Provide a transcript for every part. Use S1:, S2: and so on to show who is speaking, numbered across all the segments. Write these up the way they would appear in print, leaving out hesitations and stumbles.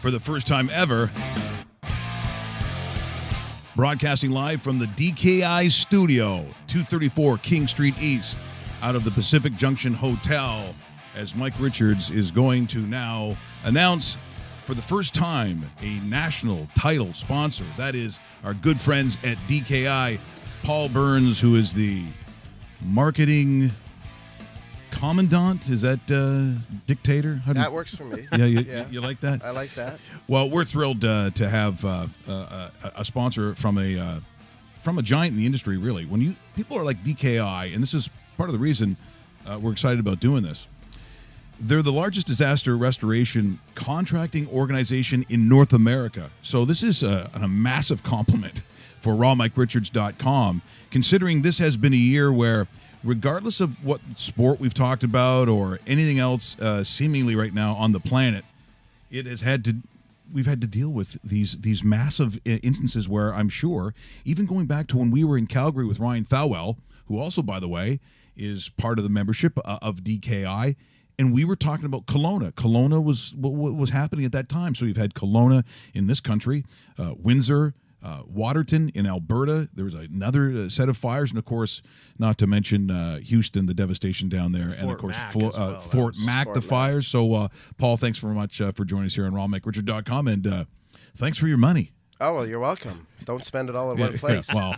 S1: For the first time ever, broadcasting live from the DKI studio, 234 King Street East, out of the Pacific Junction Hotel, as Mike Richards is going to now announce for the first time a national title sponsor. That is our good friends at DKI, Paul Burns, who is the marketing commandant. Is that dictator?
S2: That works for me.
S1: Yeah, you like that?
S2: I like that.
S1: Well, we're thrilled to have a sponsor from a giant in the industry. Really, when people are like DKI, and this is part of the reason we're excited about doing this. They're the largest disaster restoration contracting organization in North America. So this is a massive compliment for rawmike.richards.com, considering this has been a year where, regardless of what sport we've talked about or anything else seemingly right now on the planet, we've had to deal with these massive instances where I'm sure, even going back to when we were in Calgary with Ryan Thowell, who also, by the way, is part of the membership of DKI, and we were talking about Kelowna. Kelowna was what was happening at that time. So you've had Kelowna in this country, Windsor, Waterton in Alberta. There was another set of fires, and of course, not to mention Houston, the devastation down there, and of course Fort Mac, the fires. So, Paul, thanks very much for joining us here on rawmike.richards.com, and thanks for your money.
S2: Oh, well, you're welcome. Don't spend it all in one place.
S1: Well,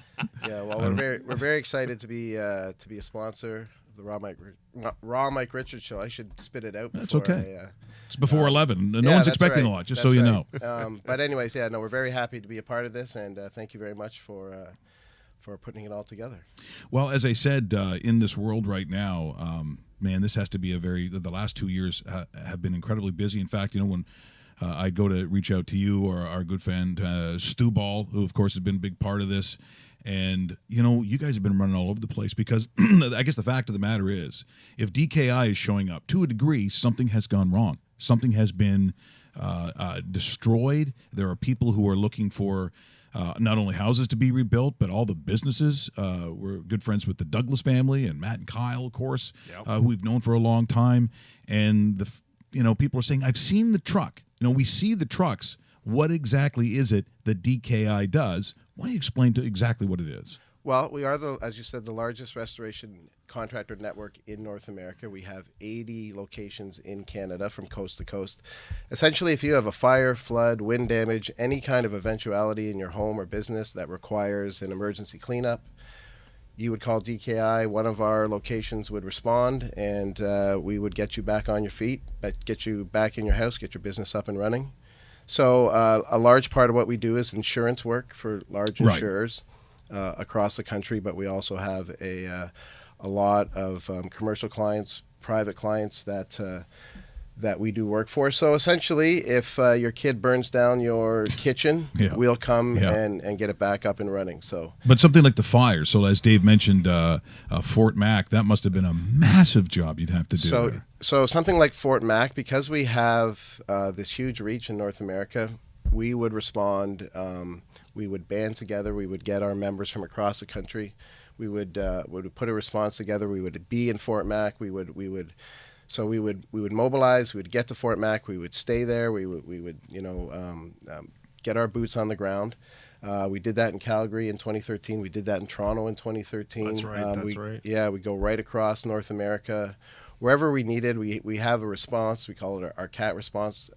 S2: we're very excited to be a sponsor of the Raw Mike Richards Show. I should spit it out.
S1: That's okay. It's before 11. No one's expecting a lot, just so you know.
S2: But anyways, we're very happy to be a part of this, and thank you very much for putting it all together.
S1: Well, as I said, in this world right now, man, this has to be the last 2 years have been incredibly busy. In fact, when I'd go to reach out to you or our good friend Stu Ball, who of course has been a big part of this, and you guys have been running all over the place because I guess the fact of the matter is, if DKI is showing up, to a degree, something has gone wrong. Something has been destroyed. There are people who are looking for not only houses to be rebuilt, but all the businesses. We're good friends with the Douglas family and Matt and Kyle, of course, who we've known for a long time. And people are saying, "I've seen the truck." We see the trucks. What exactly is it that DKI does? Why don't you explain exactly what it is?
S2: Well, we are, as you said, the largest restoration contractor network in North America. We have 80 locations in Canada from coast to coast. Essentially, if you have a fire, flood, wind damage, any kind of eventuality in your home or business that requires an emergency cleanup, you would call DKI. One of our locations would respond, and we would get you back on your feet, get you back in your house, get your business up and running. So a large part of what we do is insurance work for large insurers across the country, but we also have a lot of commercial clients, private clients that we do work for. So essentially, if your kid burns down your kitchen, we'll come and get it back up and running.
S1: But something like the fire. So as Dave mentioned, Fort Mac, that must have been a massive job you'd have to do.
S2: So something like Fort Mac, because we have this huge reach in North America, we would respond. We would band together. We would get our members from across the country. We would put a response together. We would be in Fort Mac. We would mobilize. We would get to Fort Mac. We would stay there. We would get our boots on the ground. We did that in Calgary in 2013. We did that in Toronto in 2013.
S3: That's right.
S2: Yeah, we go right across North America. Wherever we needed, we have a response. We call it our CAT response.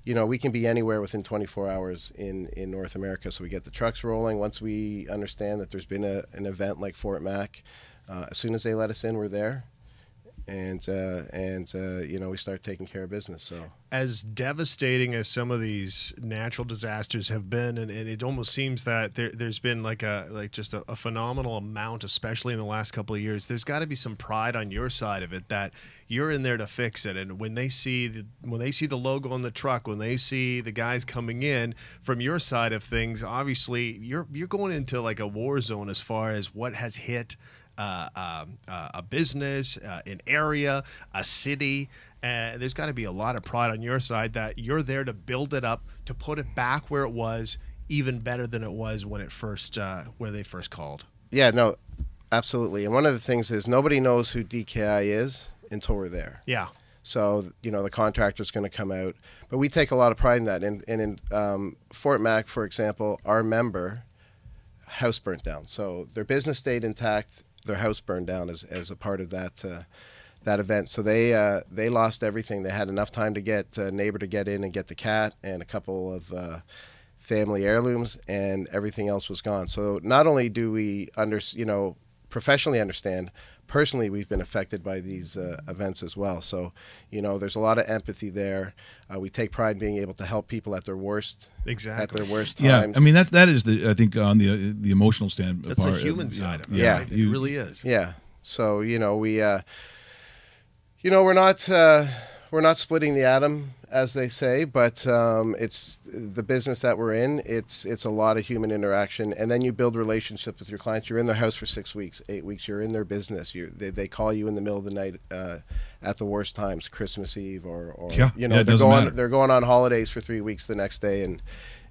S2: We can be anywhere within 24 hours in North America. So we get the trucks rolling. Once we understand that there's been an event like Fort Mac, as soon as they let us in, we're there. And we start taking care of business. So,
S3: as devastating as some of these natural disasters have been, and it almost seems that there's been just a phenomenal amount, especially in the last couple of years. There's got to be some pride on your side of it that you're in there to fix it. And when they see the logo on the truck, when they see the guys coming in from your side of things, obviously you're going into like a war zone as far as what has hit a business, an area, a city. There's got to be a lot of pride on your side that you're there to build it up, to put it back where it was, even better than it was when it first where they first called.
S2: Yeah, no, absolutely. And one of the things is nobody knows who DKI is until we're there.
S3: Yeah.
S2: So, the contractor's going to come out. But we take a lot of pride in that. And in Fort Mac, for example, our member house burnt down. So their business stayed intact. Their house burned down as a part of that event. So they lost everything. They had enough time to get a neighbor to get in and get the cat and a couple of family heirlooms, and everything else was gone. So not only do we professionally understand, personally we've been affected by these events as well. So there's a lot of empathy there. We take pride in being able to help people at their worst.
S3: Exactly.
S2: At their worst
S1: Yeah,
S2: times.
S1: I mean that is I think on the emotional stand.
S3: That's the human side of it.
S2: Yeah.
S3: Right? It really is.
S2: Yeah. So we're not splitting the atom, as they say, but it's the business that we're in. It's a lot of human interaction, and then you build relationships with your clients. You're in their house for 6 weeks, 8 weeks. You're in their business. They call you in the middle of the night at the worst times, Christmas Eve, or they're going on holidays for 3 weeks the next day,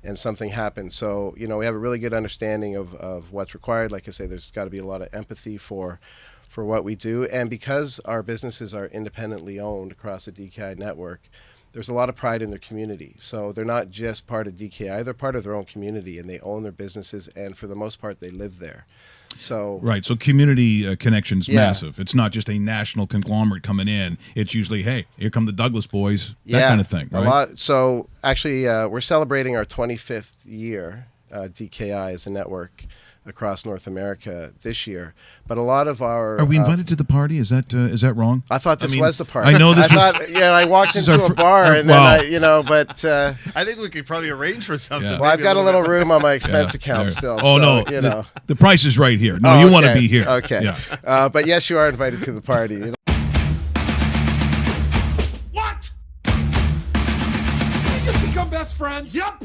S2: and something happens. So we have a really good understanding of what's required. Like I say, there's got to be a lot of empathy for what we do, and because our businesses are independently owned across the DKI network, there's a lot of pride in their community. So they're not just part of DKI, they're part of their own community, and they own their businesses, and for the most part they live there. So
S1: right, so community connection's massive. It's not just a national conglomerate coming in. It's usually, hey, here come the Douglas boys, that kind of thing, right?
S2: A lot. So actually we're celebrating our 25th year, DKI as a network across North America this year, but a lot of our
S1: are we invited to the party? Is that wrong?
S2: I thought this was the party.
S1: I know this.
S2: I walked into a bar and then but
S3: I think we could probably arrange for something.
S2: Well, I've got a little room on my expense account still.
S1: Oh
S2: so,
S1: no, the price is right here. No, you want to be here.
S2: Okay, yeah. But yes, you are invited to the party.
S4: What? We just become best friends? Yep.